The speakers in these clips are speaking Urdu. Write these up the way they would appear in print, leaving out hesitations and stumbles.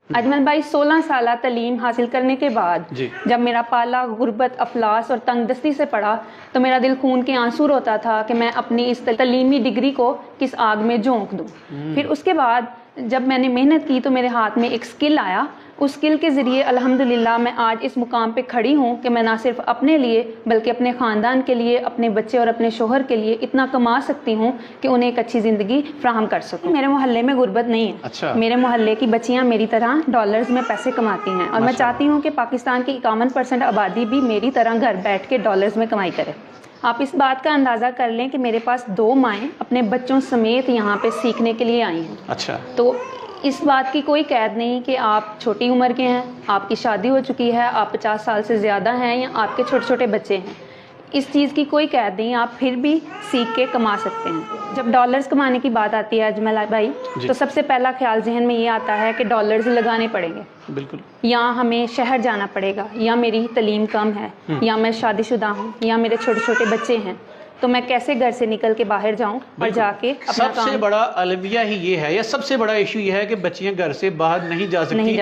اجمل بھائی 16 سالہ تعلیم حاصل کرنے کے بعد جب میرا پالا غربت، افلاس اور تنگ دستی سے پڑا تو میرا دل خون کے آنسو روتا تھا کہ میں اپنی اس تعلیمی ڈگری کو کس آگ میں جھونک دوں۔ پھر اس کے بعد جب میں نے محنت کی تو میرے ہاتھ میں ایک سکل آیا، اس سکل کے ذریعے الحمدللہ میں آج اس مقام پہ کھڑی ہوں کہ میں نہ صرف اپنے لیے بلکہ اپنے خاندان کے لیے، اپنے بچے اور اپنے شوہر کے لیے اتنا کما سکتی ہوں کہ انہیں ایک اچھی زندگی فراہم کر سکوں۔ میرے محلے میں غربت نہیں ہے، میرے محلے کی بچیاں میری طرح ڈالرز میں پیسے کماتی ہیں، اور میں چاہتی ہوں کہ پاکستان کی 51% آبادی بھی میری طرح گھر بیٹھ کے ڈالرز میں کمائی کرے۔ آپ اس بات کا اندازہ کر لیں کہ میرے پاس 2 مائیں اپنے بچوں سمیت یہاں پہ سیکھنے کے لیے آئی ہیں۔ تو اس بات کی کوئی قید نہیں کہ آپ چھوٹی عمر کے ہیں، آپ کی شادی ہو چکی ہے، آپ 50 سال سے زیادہ ہیں، یا آپ کے چھوٹے چھوٹے بچے ہیں، اس چیز کی کوئی قید نہیں، آپ پھر بھی سیکھ کے کما سکتے ہیں۔ جب ڈالرز کمانے کی بات آتی ہے اجمل بھائی تو سب سے پہلا خیال ذہن میں یہ آتا ہے کہ ڈالرز لگانے پڑیں گے، بالکل، یا ہمیں شہر جانا پڑے گا، یا میری تعلیم کم ہے، یا میں شادی شدہ ہوں، یا میرے چھوٹے چھوٹے بچے ہیں، تو میں کیسے گھر سے نکل کے باہر جاؤں اور جا کے اپنا سب سے بڑا المیہ ہی یہ ہے، یا سب سے بڑا ایشو یہ ہے کہ بچیاں گھر سے باہر نہیں جا سکتی،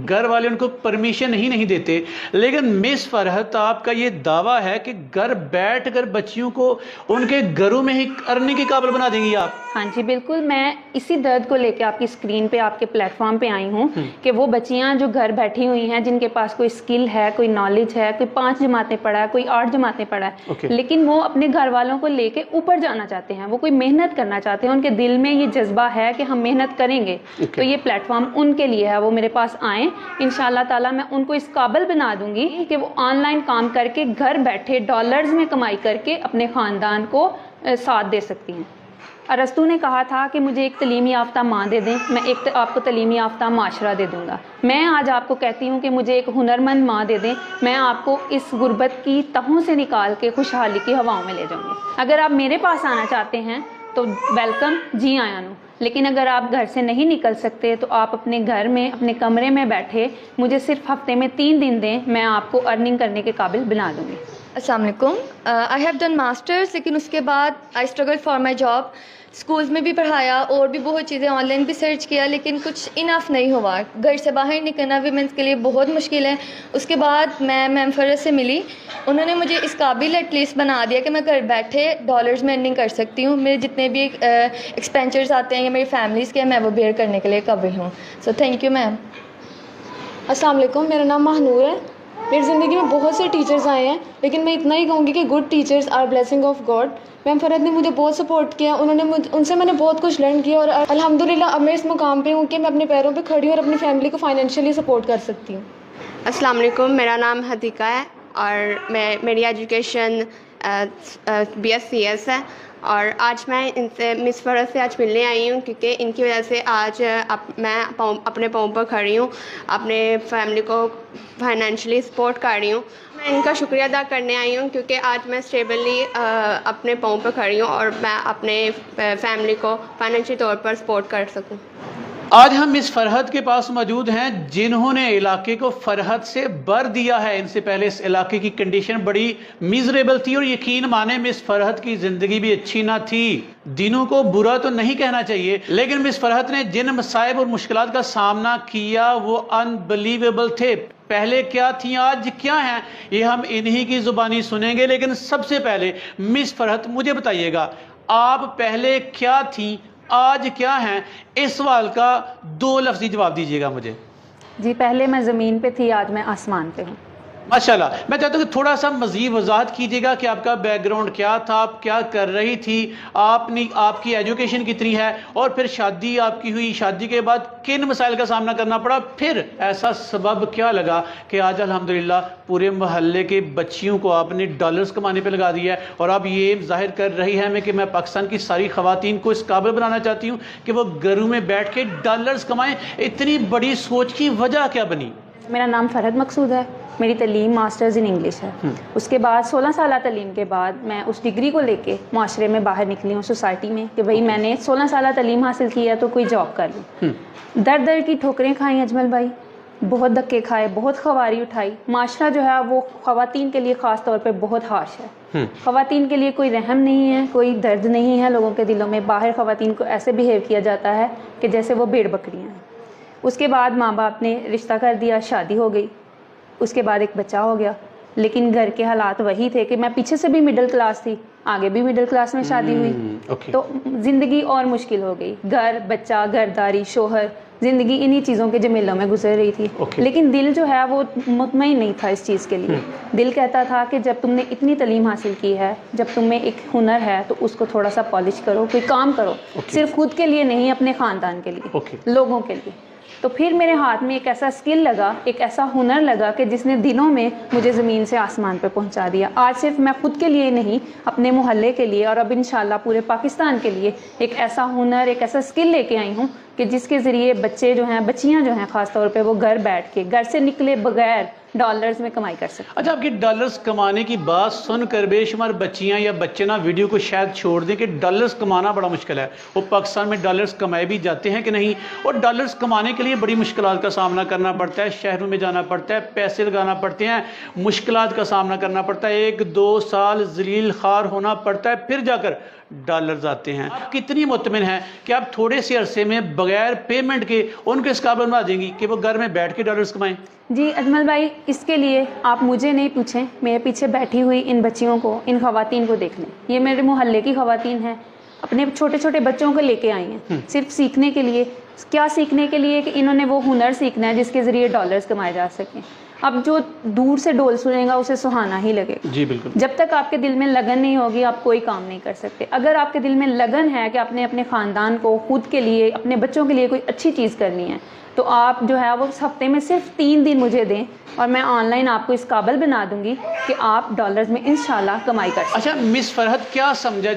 گھر والے ان کو پرمیشن ہی نہیں دیتے۔ لیکن مس فرحت، آپ کا یہ دعویٰ ہے کہ گھر بیٹھ کر بچیوں کو ان کے گھروں میں ہی ارننگ کے قابل بنا دیں گی آپ؟ ہاں جی بالکل، میں اسی درد کو لے کے آپ کی اسکرین پہ، آپ کے پلیٹ فارم پہ آئی ہوں کہ وہ بچیاں جو گھر بیٹھی ہوئی ہیں، جن کے پاس کوئی اسکل ہے، کوئی نالج ہے، کوئی 5 جماعتیں پڑھا ہے، کوئی 8 جماعتیں پڑھا ہے، لیکن وہ اپنے گھر والوں کو لے کے اوپر جانا چاہتے ہیں، وہ کوئی محنت کرنا چاہتے ہیں، ان کے دل میں یہ جذبہ ہے کہ ہم محنت کریں گے، تو یہ پلیٹ فارم ان کے لیے ہے، وہ میرے پاس آئیں، انشاءاللہ تعالیٰ میں ان کو اس قابل بنا دوں گی کہ وہ آن لائن کام کر کے گھر بیٹھے ڈالرز میں کمائی کر کے اپنے خاندان کو ساتھ دے سکتی ہیں۔ ارسطو نے کہا تھا کہ مجھے ایک تعلیم یافتہ ماں دے دیں، میں ایک آپ کو تعلیم یافتہ معاشرہ دے دوں گا۔ میں آج آپ کو کہتی ہوں کہ مجھے ایک ہنرمند ماں دے دیں، میں آپ کو اس غربت کی تہوں سے نکال کے خوشحالی کی ہواؤں میں لے جاؤں گی۔ اگر آپ میرے پاس آنا چاہتے ہیں تو ویلکم، جی آیا نو، لیکن اگر آپ گھر سے نہیں نکل سکتے تو آپ اپنے گھر میں، اپنے کمرے میں بیٹھے مجھے صرف ہفتے میں 3 دن دیں، میں آپ کو ارننگ کرنے کے قابل بنا دوں گی۔ السلام علیکم، آئی ہیو ڈن ماسٹرز، لیکن اس کے بعد I struggle for my job. Schools میں بھی پڑھایا اور بھی بہت چیزیں آن لائن بھی سرچ کیا، لیکن کچھ انف نہیں ہوا، گھر سے باہر نکلنا ویمنس کے لیے بہت مشکل ہے۔ اس کے بعد میں میم فرض سے ملی، انہوں نے مجھے اس قابل ایٹ لیسٹ بنا دیا کہ میں گھر بیٹھے ڈالرز میں ارننگ کر سکتی ہوں، میرے جتنے بھی ایکسپینچرز آتے ہیں یا میری فیملیز کے، میں وہ بیئر کرنے کے لیے قابل ہوں۔ So thank you ma'am. السلام علیکم، میرا نام مہنور ہے۔ میری زندگی میں بہت سے ٹیچرز آئے ہیں، لیکن میں اتنا ہی کہوں گی کہ good teachers are blessing of God. Ma'am Farhat نے مجھے بہت سپورٹ کیا، ان سے میں نے بہت کچھ لرن کیا، اور الحمدللہ اب میں اس مقام پہ ہوں کہ میں اپنے پیروں پہ کھڑی ہوں اور اپنی فیملی کو فائنینشلی سپورٹ کر سکتی ہوں۔ السلام علیکم، میرا نام حدیقہ ہے اور میری ایجوکیشن BScs ہے، اور آج میں ان سے مس فرحت سے آج ملنے آئی ہوں کیونکہ ان کی وجہ سے آج میں اپنے پاؤں پر کھڑی ہوں، اپنے فیملی کو فائنینشلی سپورٹ کر رہی ہوں۔ میں ان کا شکریہ ادا کرنے آئی ہوں کیونکہ آج میں اسٹیبلی اپنے پاؤں پر کھڑی ہوں اور میں اپنے فیملی کو فائنینشلی طور پر سپورٹ کر سکوں۔ آج ہم مس فرحت کے پاس موجود ہیں جنہوں نے علاقے کو فرحت سے بھر دیا ہے۔ ان سے پہلے اس علاقے کی کنڈیشن بڑی میزریبل تھی، اور یقین مانے مس فرحت کی زندگی بھی اچھی نہ تھی۔ دنوں کو برا تو نہیں کہنا چاہیے، لیکن مس فرحت نے جن مصائب اور مشکلات کا سامنا کیا وہ انبلیویبل تھے۔ پہلے کیا تھیں، آج کیا ہیں، یہ ہم انہی کی زبانی سنیں گے۔ لیکن سب سے پہلے مس فرحت مجھے بتائیے گا، آپ پہلے کیا تھیں، آج کیا ہیں؟ اس سوال کا 2 لفظی جواب دیجیے گا مجھے۔ جی پہلے میں زمین پہ تھی، آج میں آسمان پہ ہوں۔ ماشاءاللہ، میں چاہتا ہوں کہ تھوڑا سا مزید وضاحت کیجیے گا کہ آپ کا بیک گراؤنڈ کیا تھا، آپ کیا کر رہی تھی، آپ کی ایجوکیشن کتنی ہے، اور پھر شادی آپ کی ہوئی، شادی کے بعد کن مسائل کا سامنا کرنا پڑا، پھر ایسا سبب کیا لگا کہ آج الحمدللہ پورے محلے کے بچیوں کو آپ نے ڈالرز کمانے پہ لگا دیا ہے، اور آپ یہ ظاہر کر رہی ہیں کہ میں پاکستان کی ساری خواتین کو اس قابل بنانا چاہتی ہوں کہ وہ گھروں میں بیٹھ کے ڈالرز کمائیں۔ اتنی بڑی سوچ کی وجہ کیا بنی؟ میرا نام فرحت مقصود ہے، میری تعلیم ماسٹرز ان انگلش ہے۔ اس کے بعد 16 سالہ تعلیم کے بعد میں اس ڈگری کو لے کے معاشرے میں باہر نکلی ہوں، سوسائٹی میں، کہ بھئی میں نے 16 سالہ تعلیم حاصل کی ہے تو کوئی جاب کر لوں۔ در در کی ٹھوکریں کھائیں اجمل بھائی، بہت دھکے کھائے، بہت خواری اٹھائی۔ معاشرہ جو ہے وہ خواتین کے لیے خاص طور پہ بہت ہارش ہے۔ خواتین کے لیے کوئی رحم نہیں ہے، کوئی درد نہیں ہے لوگوں کے دلوں میں۔ باہر خواتین کو ایسے بیہیو کیا جاتا ہے کہ جیسے وہ بھیڑ بکریاں ہیں۔ اس کے بعد ماں باپ نے رشتہ کر دیا, شادی ہو گئی, اس کے بعد ایک بچہ ہو گیا. لیکن گھر کے حالات وہی تھے کہ میں پیچھے سے بھی مڈل کلاس تھی, آگے بھی مڈل کلاس میں شادی ہوئی, تو زندگی اور مشکل ہو گئی. گھر, بچہ, گھرداری, شوہر, زندگی انہی چیزوں کے جمیلوں میں گزر رہی تھی. لیکن دل جو ہے وہ مطمئن نہیں تھا اس چیز کے لیے. دل کہتا تھا کہ جب تم نے اتنی تعلیم حاصل کی ہے, جب تم میں ایک ہنر ہے, تو اس کو تھوڑا سا پالش کرو, کوئی کام کرو, صرف خود کے لیے نہیں, اپنے خاندان کے لیے, لوگوں کے لیے. تو پھر میرے ہاتھ میں ایک ایسا اسکل لگا, ایک ایسا ہنر لگا کہ جس نے دنوں میں مجھے زمین سے آسمان پہ پہنچا دیا. آج صرف میں خود کے لیے نہیں, اپنے محلے کے لیے اور اب انشاءاللہ پورے پاکستان کے لیے ایک ایسا ہنر, ایک ایسا اسکل لے کے آئی ہوں کہ جس کے ذریعے بچے جو ہیں, بچیاں جو ہیں خاص طور پہ, وہ گھر بیٹھ کے, گھر سے نکلے بغیر ڈالرز میں کمائی کر سکتے. اچھا, آپ کی ڈالرز کمانے کی بات سن کر بے شمار بچیاں یا بچے نا ویڈیو کو شاید چھوڑ دیں کہ ڈالرز کمانا بڑا مشکل ہے. وہ پاکستان میں ڈالرز کمائے بھی جاتے ہیں کہ نہیں, اور ڈالرز کمانے کے لیے بڑی مشکلات کا سامنا کرنا پڑتا ہے, شہروں میں جانا پڑتا ہے, پیسے لگانا پڑتے ہیں, مشکلات کا سامنا کرنا پڑتا ہے, 1-2 سال ذلیل خوار ہونا پڑتا ہے, پھر جا کر ڈالرز آتے ہیں. آپ کتنی مطمئن ہیں کہ آپ تھوڑے سے عرصے میں بغیر پیمنٹ کے ان کو اس قابل بنا دیں گی کہ وہ گھر میں بیٹھ کے ڈالرز کمائیں؟ جی اجمل بھائی, اس کے لیے آپ مجھے نہیں پوچھیں, میرے پیچھے بیٹھی ہوئی ان بچیوں کو, ان خواتین کو دیکھ لیں. یہ میرے محلے کی خواتین ہیں, اپنے چھوٹے چھوٹے بچوں کو لے کے آئی ہیں صرف سیکھنے کے لیے. کیا سیکھنے کے لیے؟ کہ انہوں نے وہ ہنر سیکھنا ہے جس کے ذریعے ڈالرز کمائے جا سکیں. اب جو دور سے ڈول سنے گا اسے سہانا ہی لگے گا. جی بالکل. جب تک آپ کے دل میں لگن نہیں ہوگی, آپ کوئی کام نہیں کر سکتے. اگر آپ کے دل میں لگن ہے کہ آپ نے اپنے خاندان کو, خود کے لیے, اپنے بچوں کے لیے کوئی اچھی چیز کرنی ہے, تو آپ جو ہے وہ ہفتے میں صرف 3 دن مجھے دیں اور میں آن لائن آپ کو اس قابل بنا دوں گی کہ آپ ڈالرز میں انشاءاللہ کمائی کر سکیں. اچھا مس فرحت, کیا سمجھا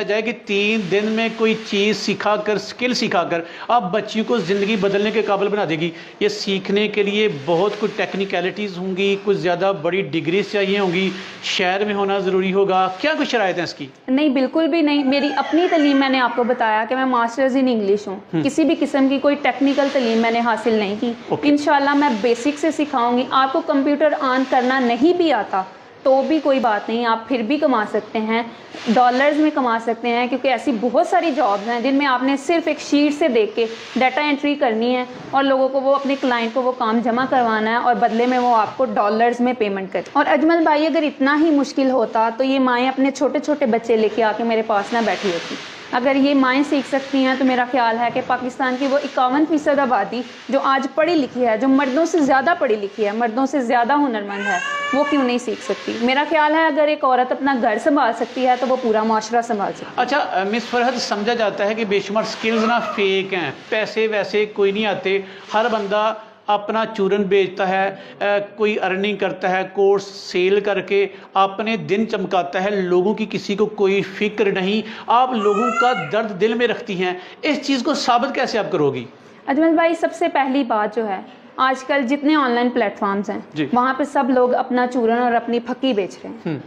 جائے کہ 3 دن میں کوئی چیز سکھا کر, سکل سکھا کر آپ بچیوں کو زندگی بدلنے کے قابل بنا دے گی؟ یہ سیکھنے کے لیے بہت کچھ ٹیکنیکلٹیز ہوں گی, کچھ زیادہ بڑی ڈگریز چاہیے ہوں گی, شہر میں ہونا ضروری ہوگا, کیا کچھ شرائط ہیں اس کی؟ نہیں, بالکل بھی نہیں. میری اپنی تعلیم, میں نے آپ کو بتایا کہ میں ماسٹرز ان انگلش ہوں. کسی بھی قسم کی کوئی ٹیکنیکل تعلیم میں نے حاصل نہیں کی. انشاءاللہ میں بیسک سے سکھاؤں گی. آپ کو کمپیوٹر آن کرنا نہیں بھی آتا تو بھی کوئی بات نہیں, آپ پھر بھی کما سکتے ہیں, ڈالرز میں کما سکتے ہیں, کیونکہ ایسی بہت ساری جابز ہیں جن میں آپ نے صرف ایک شیٹ سے دیکھ کے ڈیٹا انٹری کرنی ہے اور لوگوں کو, وہ اپنے کلائنٹ کو وہ کام جمع کروانا ہے اور بدلے میں وہ آپ کو ڈالرز میں پیمنٹ کرے. اور اجمل بھائی, اگر اتنا ہی مشکل ہوتا تو یہ مائیں اپنے چھوٹے چھوٹے بچے لے کے آ کے میرے پاس نہ بیٹھی ہوتی. اگر یہ مائیں سیکھ سکتی ہیں تو میرا خیال ہے کہ پاکستان کی وہ 51% آبادی جو آج پڑھی لکھی ہے, جو مردوں سے زیادہ پڑھی لکھی ہے, مردوں سے زیادہ ہنرمند ہے, وہ کیوں نہیں سیکھ سکتی؟ میرا خیال ہے اگر ایک عورت اپنا گھر سنبھال سکتی ہے تو وہ پورا معاشرہ سنبھال سکتی ہے. اچھا مس فرحت, سمجھا جاتا ہے کہ بے شمار سکلز نا فیک ہیں, پیسے ویسے کوئی نہیں آتے, ہر بندہ اپنا چورن بیچتا ہے, کوئی ارننگ کرتا ہے, کورس سیل کر کے اپنے دن چمکاتا ہے, لوگوں کی کسی کو کوئی فکر نہیں. آپ لوگوں کا درد دل میں رکھتی ہیں, اس چیز کو ثابت کیسے آپ کرو گی؟ اجمل بھائی, سب سے پہلی بات جو ہے, آج کل جتنے آن لائن پلیٹ فارمز ہیں وہاں پہ سب لوگ اپنا چورن اور اپنی پھکی بیچ رہے ہیں.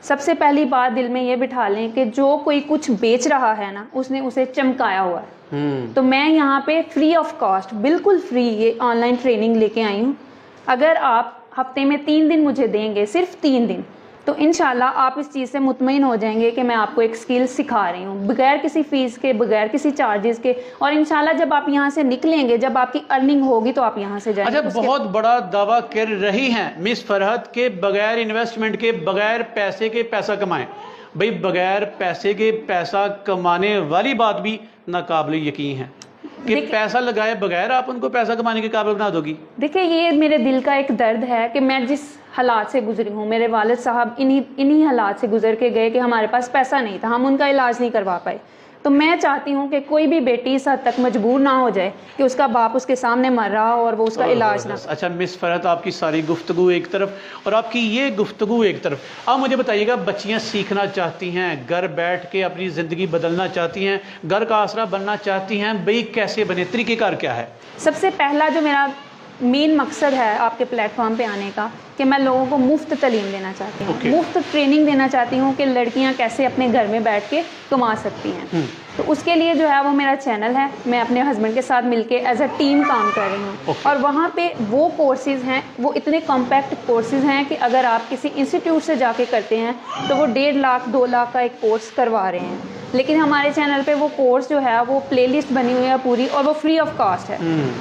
سب سے پہلی بات دل میں یہ بٹھا لیں کہ جو کوئی کچھ بیچ رہا ہے نا, اس نے اسے چمکایا ہوا ہے. تو میں یہاں پہ فری آف کاسٹ, بالکل فری, یہ آن لائن ٹریننگ لے کے آئی ہوں. اگر آپ ہفتے میں 3 دن مجھے دیں گے, صرف 3 دن, تو انشاءاللہ آپ اس چیز سے مطمئن ہو جائیں گے کہ میں آپ کو ایک سکل سکھا رہی ہوں بغیر کسی فیس کے, بغیر کسی چارجز کے. اور انشاءاللہ جب آپ یہاں سے نکلیں گے, جب آپ کی ارننگ ہوگی تو آپ یہاں سے جائیں گے. اچھا, بہت بڑا دعویٰ کر رہی ہیں مس فرحت کے بغیر انویسٹمنٹ کے, بغیر پیسے کے پیسہ کمائیں. بھئی بغیر پیسے کے پیسہ کمانے والی بات بھی ناقابل یقین ہے کہ پیسا لگائے بغیر آپ ان کو پیسہ کمانے کے قابل بنا دو گی. دیکھیں, یہ میرے دل کا ایک درد ہے کہ میں جس حالات سے گزری ہوں, میرے والد صاحب انہی حالات سے گزر کے گئے کہ ہمارے پاس پیسہ نہیں تھا, ہم ان کا علاج نہیں کروا پائے. تو میں چاہتی ہوں کہ کوئی بھی بیٹی اس حد تک مجبور نہ ہو جائے کہ اس کا باپ اس کے سامنے مر رہا اور وہ اس کا علاج نہ. اچھا مس فرحت, آپ کی ساری گفتگو ایک طرف اور آپ کی یہ گفتگو ایک طرف. آپ مجھے بتائیے گا, بچیاں سیکھنا چاہتی ہیں, گھر بیٹھ کے اپنی زندگی بدلنا چاہتی ہیں, گھر کا آسرا بننا چاہتی ہیں, بھئی کیسے بنے, طریقہ کار کیا ہے؟ سب سے پہلا جو میرا مین مقصد ہے آپ کے پلیٹ فارم پہ آنے کا, کہ میں لوگوں کو مفت تعلیم دینا چاہتی ہوں, مفت ٹریننگ دینا چاہتی ہوں کہ لڑکیاں کیسے اپنے گھر میں بیٹھ کے کما سکتی ہیں. تو اس کے لیے جو ہے وہ میرا چینل ہے, میں اپنے ہسبینڈ کے ساتھ مل کے ایز اے ٹیم کام کر رہی ہوں. اور وہاں پہ وہ کورسز ہیں, وہ اتنے کمپیکٹ کورسز ہیں کہ اگر آپ کسی انسٹیٹیوٹ سے جا کے کرتے ہیں تو وہ 1.5 لاکھ 2 لاکھ کا ایک کورس کروا رہے ہیں. لیکن ہمارے چینل پہ وہ کورس جو ہے وہ پلے لسٹ بنی ہوئی ہے پوری, اور وہ فری آف کاسٹ ہے.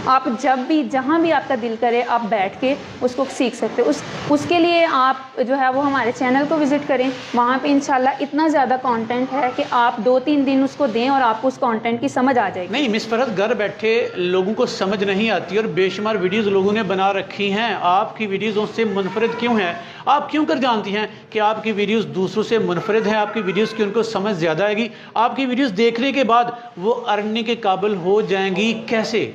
آپ جب بھی جہاں بھی آپ کا دل کرے آپ بیٹھ کے اس کو سیکھ سکتے. اس کے لیے آپ جو ہے وہ ہمارے چینل کو وزٹ کریں. وہاں پہ انشاءاللہ اتنا زیادہ کانٹینٹ ہے کہ آپ 2-3 دن اس کو دیں اور آپ کو اس کانٹینٹ کی سمجھ آ جائے گی. نہیں مس فرحت, گھر بیٹھے لوگوں کو سمجھ نہیں آتی اور بے شمار ویڈیوز لوگوں نے بنا رکھی ہیں. آپ کی ویڈیوز ان سے منفرد کیوں ہیں؟ آپ کیوں کر جانتی ہیں کہ آپ کی ویڈیوز دوسروں سے منفرد ہیں؟ آپ کی ویڈیوز کی ان کو سمجھ زیادہ آئے گی. آپ کی ویڈیوز دیکھنے کے بعد وہ ارننگ کے قابل ہو جائیں گی کیسے؟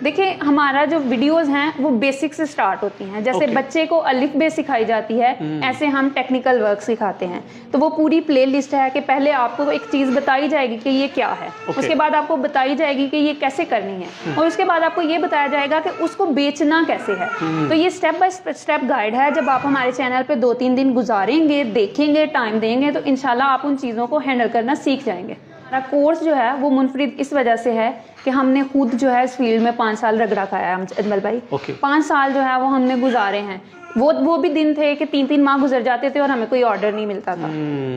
دیکھیں ہمارا جو ویڈیوز ہیں وہ بیسک سے سٹارٹ ہوتی ہیں. جیسے بچے کو الف بے سکھائی جاتی ہے ایسے ہم ٹیکنیکل ورک سکھاتے ہیں. تو وہ پوری پلے لسٹ ہے کہ پہلے آپ کو ایک چیز بتائی جائے گی کہ یہ کیا ہے, اس کے بعد آپ کو بتائی جائے گی کہ یہ کیسے کرنی ہے, اور اس کے بعد آپ کو یہ بتایا جائے گا کہ اس کو بیچنا کیسے ہے. تو یہ اسٹیپ بائی اسٹیپ گائیڈ ہے. جب آپ ہمارے چینل پہ 2-3 دن گزاریں گے, دیکھیں گے, ٹائم دیں گے, تو انشاءاللہ آپ ان چیزوں کو ہینڈل کرنا سیکھ جائیں گے. ہمارا کورس جو ہے وہ منفرد اس وجہ سے ہے کہ ہم نے خود جو ہے اس فیلڈ میں 5 سال رگڑا کھایا ہے. اجمل بھائی 5 سال جو ہے وہ ہم نے گزارے ہیں. وہ بھی دن تھے کہ 3-3 ماہ گزر جاتے تھے اور ہمیں کوئی آرڈر نہیں ملتا تھا.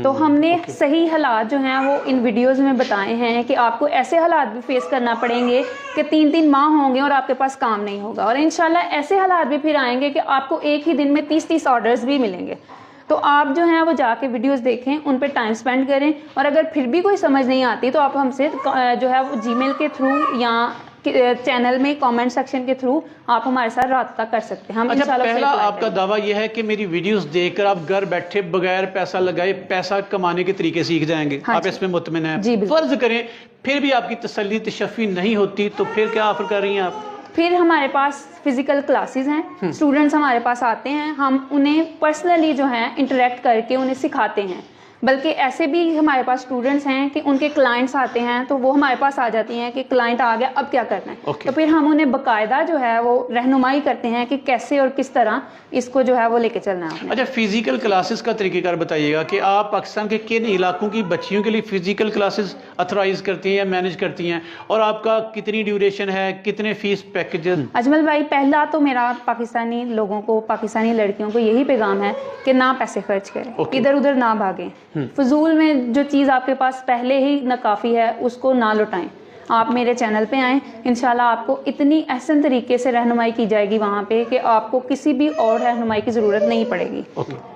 تو ہم نے صحیح حالات جو ہیں وہ ان ویڈیوز میں بتائے ہیں کہ آپ کو ایسے حالات بھی فیس کرنا پڑیں گے کہ 3-3 ماہ ہوں گے اور آپ کے پاس کام نہیں ہوگا, اور انشاءاللہ ایسے حالات بھی پھر آئیں گے کہ آپ کو ایک ہی دن میں 30-30 آرڈرز بھی ملیں گے. تو آپ جو ہیں وہ جا کے ویڈیوز دیکھیں, ان پہ ٹائم سپینڈ کریں, اور اگر پھر بھی کوئی سمجھ نہیں آتی تو آپ ہم سے جو ہے وہ جی میل کے تھرو یا چینل میں کامنٹ سیکشن کے تھرو آپ ہمارے ساتھ رابطہ کر سکتے ہیں. ہم پہلا آپ کا دعویٰ یہ ہے کہ میری ویڈیوز دیکھ کر آپ گھر بیٹھے بغیر پیسہ لگائے پیسہ کمانے کے طریقے سیکھ جائیں گے, آپ اس میں مطمئن ہیں؟ فرض کریں پھر بھی آپ کی تسلی تشفی نہیں ہوتی تو پھر کیا آفر کر رہی ہیں آپ؟ پھر ہمارے پاس فزیکل کلاسز ہیں. اسٹوڈنٹس ہمارے پاس آتے ہیں, ہم انہیں پرسنلی جو ہیں انٹریکٹ کر کے انہیں سکھاتے ہیں. بلکہ ایسے بھی ہمارے پاس اسٹوڈنٹس ہیں کہ ان کے کلائنٹس آتے ہیں تو وہ ہمارے پاس آ جاتی ہیں کہ کلائنٹ آ گیا اب کیا کرنا ہے. تو پھر ہم انہیں باقاعدہ جو ہے وہ رہنمائی کرتے ہیں کہ کیسے اور کس طرح اس کو جو ہے وہ لے کے چلنا ہے. اچھا, فزیکل کلاسز کا طریقہ کار بتائیے گا کہ آپ پاکستان کے کن علاقوں کی بچیوں کے لیے فزیکل کلاسز اتھرائز کرتی ہیں یا مینیج کرتی ہیں, اور آپ کا کتنی ڈیوریشن ہے, کتنے فیس پیکیجز؟ اجمل بھائی, پہلا تو میرا پاکستانی لوگوں کو, پاکستانی لڑکیوں کو یہی پیغام ہے کہ نہ پیسے خرچ کریں, ادھر ادھر نہ بھاگیں. فضول میں جو چیز آپ کے پاس پہلے ہی ناکافی ہے اس کو نہ لوٹائیں. آپ میرے چینل پہ آئیں, انشاءاللہ آپ کو اتنی احسن طریقے سے رہنمائی کی جائے گی وہاں پہ کہ آپ کو کسی بھی اور رہنمائی کی ضرورت نہیں پڑے گی.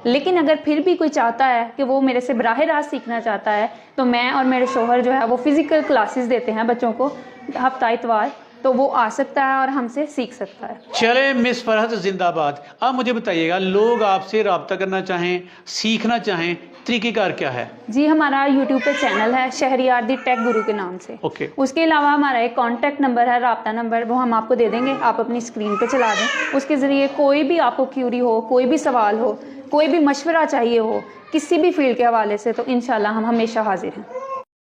لیکن اگر پھر بھی کوئی چاہتا ہے کہ وہ میرے سے براہ راست سیکھنا چاہتا ہے تو میں اور میرے شوہر جو ہے وہ فزیکل کلاسز دیتے ہیں بچوں کو ہفتہ اتوار, تو وہ آ سکتا ہے اور ہم سے سیکھ سکتا ہے. چلے مس فرحت زندہ باد. اب مجھے بتائیے گا, لوگ آپ سے رابطہ کرنا چاہیں, سیکھنا چاہیں, طریقہ کار کیا ہے؟ جی, ہمارا یوٹیوب پہ چینل ہے شہریار دی ٹیک گرو کے نام سے. اس کے علاوہ ہمارا ایک کانٹیکٹ نمبر ہے, رابطہ نمبر, وہ ہم آپ کو دے دیں گے, آپ اپنی اسکرین پہ چلا دیں. اس کے ذریعے کوئی بھی آپ کو کیوری ہو, کوئی بھی سوال ہو, کوئی بھی مشورہ چاہیے ہو کسی بھی فیلڈ کے حوالے سے, تو انشاءاللہ ہم ہمیشہ حاضر ہیں.